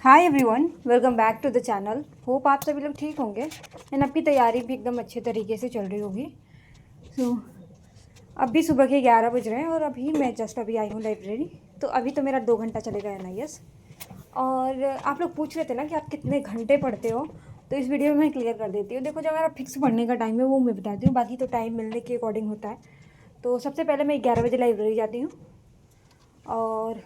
Hi everyone, welcome back to the channel. Hope आप सभी लोग ठीक होंगे एंड आपकी तैयारी भी एकदम अच्छे तरीके से चल रही होगी। अभी सुबह के 11 बज रहे हैं और अभी मैं जस्ट आई हूँ लाइब्रेरी। तो अभी तो मेरा 2 घंटा चलेगा NIS। और आप लोग पूछ रहे थे ना कि आप कितने घंटे पढ़ते हो, तो इस वीडियो में मैं क्लियर कर देती हूँ। देखो, जो मेरा फिक्स पढ़ने का टाइम है वो मैं बताती हूँ, बाकी तो टाइम मिलने के अकॉर्डिंग होता है। तो सबसे पहले मैं 11 बजे लाइब्रेरी जाती हूँ और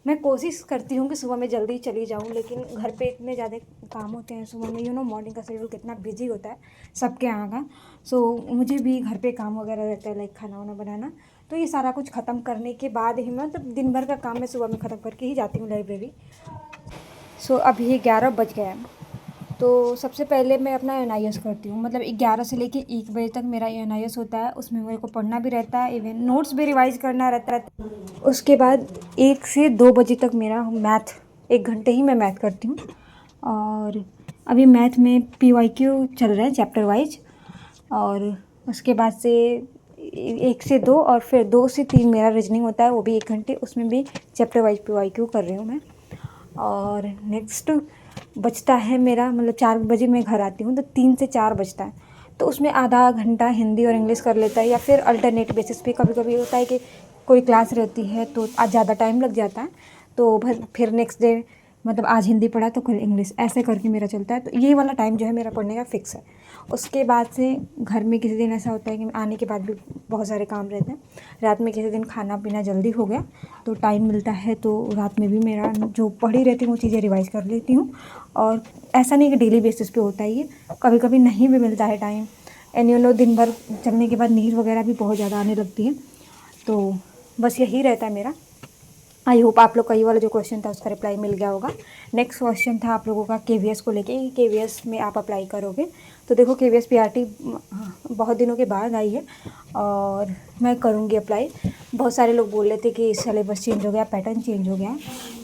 मैं कोशिश करती हूँ कि सुबह में जल्दी चली जाऊँ, लेकिन घर पे इतने ज़्यादा काम होते हैं सुबह में। मॉर्निंग का शेड्यूल कितना बिजी होता है सबके यहाँ का। सो मुझे भी घर पे काम वगैरह रहता है, लाइक खाना वाना बनाना। तो ये सारा कुछ ख़त्म करने के बाद ही मतलब दिन भर का काम मैं सुबह में ख़त्म करके ही जाती हूँ लाइब्रेरी। सो अभी 11 बज गया है। तो सबसे पहले मैं अपना NIS करती हूँ। मतलब 11 से लेके 1 बजे तक मेरा NIS होता है। उसमें मेरे को पढ़ना भी रहता है, इवन नोट्स भी रिवाइज करना रहता है। उसके बाद 1 से 2 बजे तक मेरा मैथ, 1 घंटे ही मैं मैथ करती हूँ। और अभी मैथ में PYQ चल रहा है चैप्टर वाइज। और उसके बाद से 1 से 2 और फिर 2 से 3 मेरा रीजनिंग होता है, वो भी 1 घंटे। उसमें भी चैप्टर वाइज PYQ कर रही हूँ मैं। और नेक्स्ट बचता है मेरा, मतलब 4 बजे मैं घर आती हूँ तो 3 से 4 बजता है। तो उसमें आधा घंटा हिंदी और इंग्लिश कर लेता है, या फिर अल्टरनेट बेसिस पे कभी कभी होता है कि कोई क्लास रहती है तो आज ज़्यादा टाइम लग जाता है, तो फिर नेक्स्ट डे मतलब आज हिंदी पढ़ा तो कल इंग्लिश, ऐसे करके मेरा चलता है। तो ये वाला टाइम जो है मेरा पढ़ने का फिक्स है। उसके बाद से घर में किसी दिन ऐसा होता है कि आने के बाद भी बहुत सारे काम रहते हैं। रात में किसी दिन खाना पीना जल्दी हो गया तो टाइम मिलता है, तो रात में भी मेरा जो पढ़ी रहती हूँ वो चीज़ें रिवाइज़ कर लेती हूँ। और ऐसा नहीं कि डेली बेसिस पे होता है, ये कभी कभी नहीं भी मिलता है टाइम। एंड दिन भर चलने के बाद नींद वगैरह भी बहुत ज़्यादा आने लगती है। तो बस यही रहता है मेरा। आई होप आप लोग का ये वाला जो क्वेश्चन था उसका रिप्लाई मिल गया होगा। नेक्स्ट क्वेश्चन था आप लोगों का KVS को लेके, KVS में आप अप्लाई करोगे। तो देखो, KVS PRT बहुत दिनों के बाद आई है और मैं करूँगी अप्लाई। बहुत सारे लोग बोल रहे थे कि सिलेबस चेंज हो गया, पैटर्न चेंज हो गया है।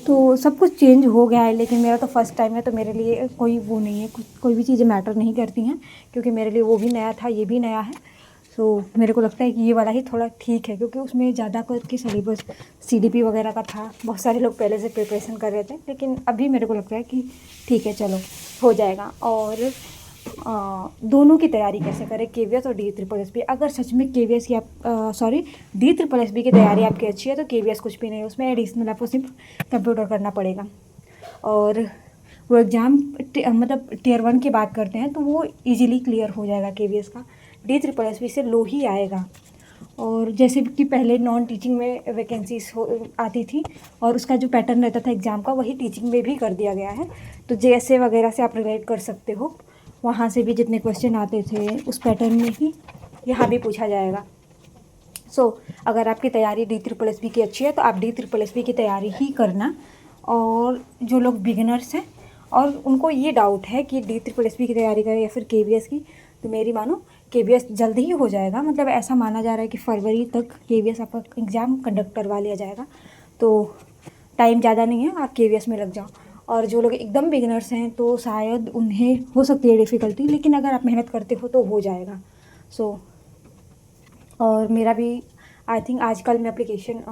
तो सब कुछ चेंज हो गया है, लेकिन मेरा तो फर्स्ट टाइम है, तो मेरे लिए कोई वो नहीं है, कोई भी चीज़ें मैटर नहीं करती हैं, क्योंकि मेरे लिए वो भी नया था, ये भी नया है। सो मेरे को लगता है कि ये वाला ही थोड़ा ठीक है, क्योंकि उसमें ज़्यादा करके सिलेबस CDP वगैरह का था। बहुत सारे लोग पहले से प्रिपरेशन कर रहे थे, लेकिन अभी मेरे को लगता है कि ठीक है, चलो हो जाएगा। और दोनों की तैयारी कैसे करें, KVS और DSSB। अगर सच में KVS की DSSB की तैयारी आपकी अच्छी है तो KVS कुछ भी नहीं है, उसमें एडिशनल आपको सिर्फ कंप्यूटर करना पड़ेगा। और वो एग्ज़ाम मतलब Tier 1 की बात करते हैं तो वो इजीली क्लियर हो जाएगा KVS का। DSSB से लो ही आएगा। और जैसे कि पहले नॉन टीचिंग में वैकेंसीज आती थी और उसका जो पैटर्न रहता था एग्ज़ाम का, वही टीचिंग में भी कर दिया गया है। तो JSA वगैरह से आप रिलेट कर सकते हो, वहाँ से भी जितने क्वेश्चन आते थे उस पैटर्न में ही यहाँ भी पूछा जाएगा। सो अगर आपकी तैयारी DSSB की अच्छी है तो आप DSSB की तैयारी ही करना। और जो लोग बिगिनर्स हैं और उनको ये डाउट है कि DSSB की तैयारी करें या फिर KVS की, तो मेरी मानो KVS जल्द ही हो जाएगा। मतलब ऐसा माना जा रहा है कि फरवरी तक KVS आपका एग्ज़ाम कंडक्ट करवा लिया जाएगा। तो टाइम ज़्यादा नहीं है, आप KVS में लग जाओ। और जो लोग एकदम बिगिनर्स हैं तो शायद उन्हें हो सकती है डिफ़िकल्टी, लेकिन अगर आप मेहनत करते हो तो हो जाएगा। सो और मेरा भी आई थिंक आजकल मैं एप्लीकेशन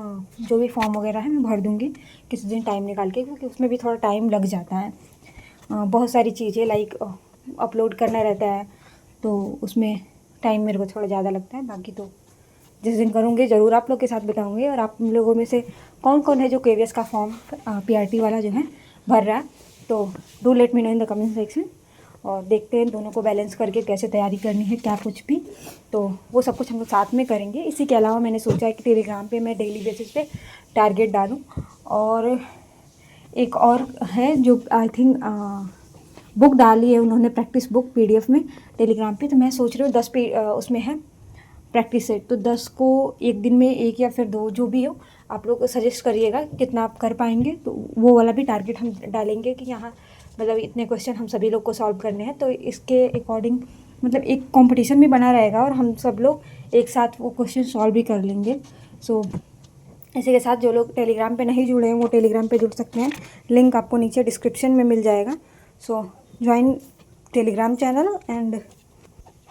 जो भी फॉर्म वगैरह है मैं भर दूँगी किसी दिन टाइम निकाल के, क्योंकि उसमें भी थोड़ा टाइम लग जाता है। बहुत सारी चीज़ें लाइक अपलोड करना रहता है, तो उसमें टाइम मेरे को थोड़ा ज़्यादा लगता है। बाकी तो जिस दिन करूँगी ज़रूर आप लोग के साथ बताऊँगी। और आप लोगों में से कौन कौन है जो KVS का फॉर्म PRT वाला जो है भर रहा है, तो do let me know in the comment section. और देखते हैं दोनों को बैलेंस करके कैसे तैयारी करनी है, क्या कुछ भी, तो वो सब कुछ हम लोग साथ में करेंगे। इसी के अलावा मैंने सोचा है कि टेलीग्राम पे मैं डेली बेसिस पे टारगेट डालूँ। और एक और है जो आई थिंक बुक डाली है उन्होंने, प्रैक्टिस बुक PDF में टेलीग्राम पे। तो मैं सोच रही हूँ 10 उसमें है प्रैक्टिस सेट, तो 10 को एक दिन में 1 या फिर 2 जो भी हो, आप लोग सजेस्ट करिएगा कितना आप कर पाएंगे। तो वो वाला भी टारगेट हम डालेंगे कि यहाँ मतलब इतने क्वेश्चन हम सभी लोग को सॉल्व करने हैं। तो इसके अकॉर्डिंग मतलब एक कंपटीशन भी बना रहेगा और हम सब लोग एक साथ वो क्वेश्चन सॉल्व भी कर लेंगे। सो इसी के साथ जो लोग टेलीग्राम पे नहीं जुड़े हैं वो टेलीग्राम पे जुड़ सकते हैं, लिंक आपको नीचे डिस्क्रिप्शन में मिल जाएगा। सो ज्वाइन टेलीग्राम चैनल एंड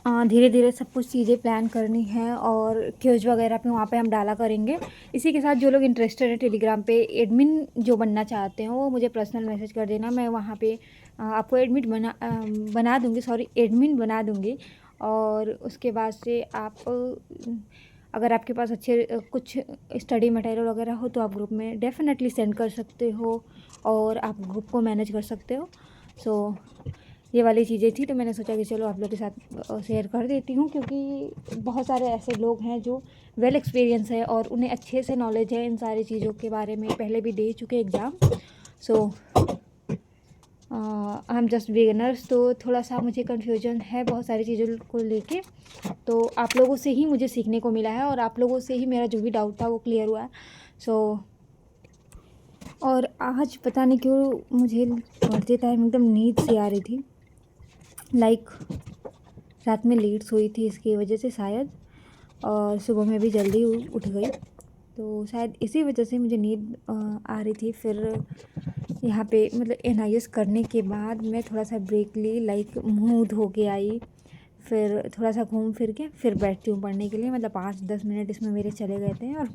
धीरे धीरे सब कुछ चीज़ें प्लान करनी है और क्यूज वगैरह पे वहाँ पे हम डाला करेंगे। इसी के साथ जो लोग इंटरेस्टेड है टेलीग्राम पे एडमिन जो बनना चाहते हैं वो मुझे पर्सनल मैसेज कर देना, मैं वहाँ पे आपको बना दूँगी, सॉरी एडमिन बना दूँगी। और उसके बाद से आप अगर आपके पास अच्छे कुछ स्टडी मटेरियल वगैरह हो तो आप ग्रुप में डेफिनेटली सेंड कर सकते हो और आप ग्रुप को मैनेज कर सकते हो। सो ये वाली चीज़ें थी, तो मैंने सोचा कि चलो आप लोग के साथ शेयर कर देती हूँ, क्योंकि बहुत सारे ऐसे लोग हैं जो वेल एक्सपीरियंस है और उन्हें अच्छे से नॉलेज है इन सारी चीज़ों के बारे में, पहले भी दे चुके exam. So I am just beginners, तो थोड़ा सा मुझे कन्फ्यूजन है बहुत सारी चीज़ों को लेके। तो आप लोगों से ही मुझे सीखने को मिला है और आप लोगों से ही मेरा जो भी डाउट था वो क्लियर हुआ है। सो और आज पता नहीं क्यों मुझे पढ़ते टाइम एकदम नींद सी आ रही थी, लाइक रात में लेट सोई थी इसकी वजह से शायद, और सुबह में भी जल्दी उठ गई, तो शायद इसी वजह से मुझे नींद आ रही थी। फिर यहाँ पे मतलब NIS करने के बाद मैं थोड़ा सा ब्रेक ली, लाइक मुँह धो के आई, फिर थोड़ा सा घूम फिर के फिर बैठती हूँ पढ़ने के लिए। मतलब 5-10 मिनट इसमें मेरे चले गए थे। और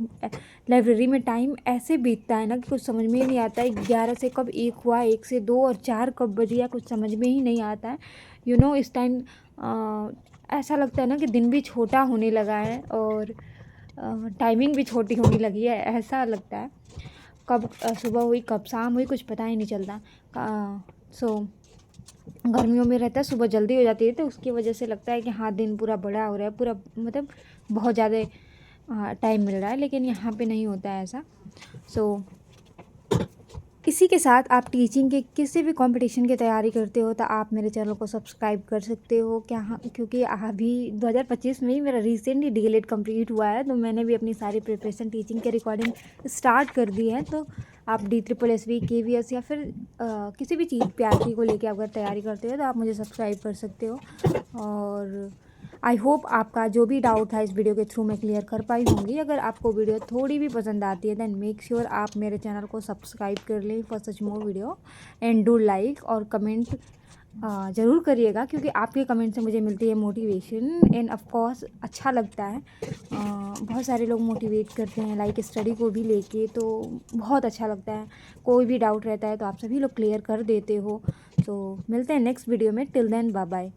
लाइब्रेरी में टाइम ऐसे बीतता है ना कि कुछ समझ में ही नहीं आता है। 11 से कब 1 हुआ, 1 से 2 और 4 कब बज गया, कुछ समझ में ही नहीं आता है। इस टाइम ऐसा लगता है ना कि दिन भी छोटा होने लगा है और टाइमिंग भी छोटी होने लगी है, ऐसा लगता है। कब सुबह हुई कब शाम हुई कुछ पता ही नहीं चलता। सो गर्मियों में रहता है सुबह जल्दी हो जाती है, तो उसकी वजह से लगता है कि हाँ दिन पूरा बड़ा हो रहा है, पूरा मतलब बहुत ज़्यादा टाइम मिल रहा है, लेकिन यहाँ पे नहीं होता है ऐसा। सो इसी के साथ आप टीचिंग के किसी भी कंपटीशन की तैयारी करते हो तो आप मेरे चैनल को सब्सक्राइब कर सकते हो क्या, हाँ, क्योंकि अभी 2025 में ही मेरा रिसेंटली DLED कंप्लीट हुआ है, तो मैंने भी अपनी सारी प्रिपरेशन टीचिंग के रिकॉर्डिंग स्टार्ट कर दी है। तो आप DSSS KVS या फिर किसी भी चीज़ PRT को लेके अगर तैयारी करते हो तो आप मुझे सब्सक्राइब कर सकते हो। और आई होप आपका जो भी डाउट था इस वीडियो के थ्रू मैं क्लियर कर पाई होंगी। अगर आपको वीडियो थोड़ी भी पसंद आती है देन मेक श्योर आप मेरे चैनल को सब्सक्राइब कर लें for such more video and do like और कमेंट ज़रूर करिएगा, क्योंकि आपके कमेंट से मुझे मिलती है मोटिवेशन एंड ऑफ कोर्स अच्छा लगता है। बहुत सारे लोग मोटिवेट करते हैं लाइक स्टडी को भी लेके, तो बहुत अच्छा लगता है। कोई भी डाउट रहता है तो आप सभी लोग क्लियर कर देते हो। तो मिलते हैं नेक्स्ट वीडियो में, टिल देन बाय बाय।